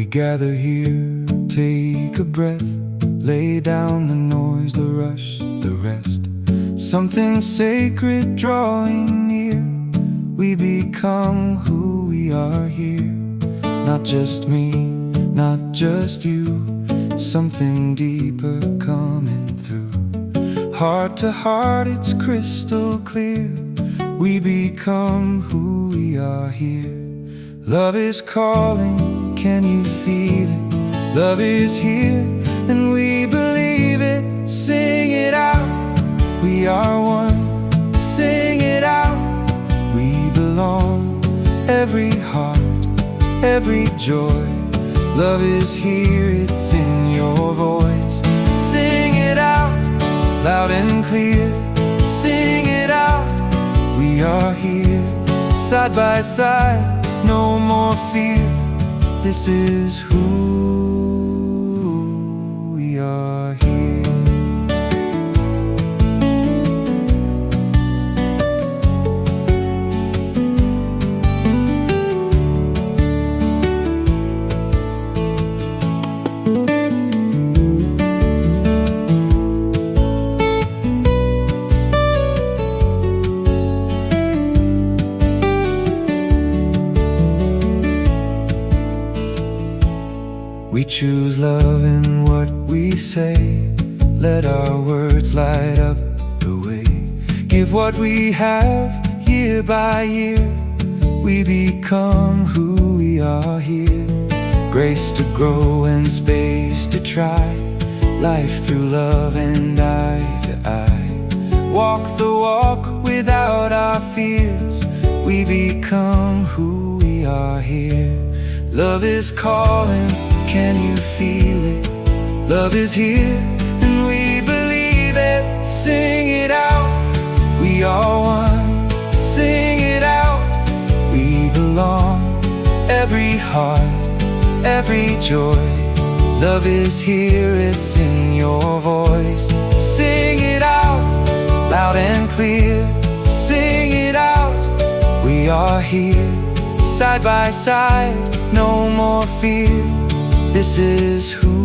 gather here, take a breath, lay down the noise, the rush, the rest. Something sacred drawing near. We become who we are here. Not just me, not just you. Something deeper coming through. Heart to heart, it's crystal clear. We become who we are here. Love is calling, can you feel it? Love is here, and we believe it. Sing it out, we are one. Sing it out, we belong. Every heart, every joy. Love is here, it's in your voice. Sing it out, loud and clear. Sing it out, we are here. Side by side, no more fear. This is who we are here. We choose love in what we say. Let our words light up the way. Give what we have year by year. We become who we are here. Grace to grow and space to try. Life through love and eye to eye. Walk the walk without our fears. We become who we are here. Love is calling, can you feel it? Love is here, and we believe it. Sing it out, we are one. Sing it out, we belong. Every heart, every joy. Love is here, it's in your voice. Sing it out, loud and clear. Sing it out, we are here. Side by side, no more fear. This is who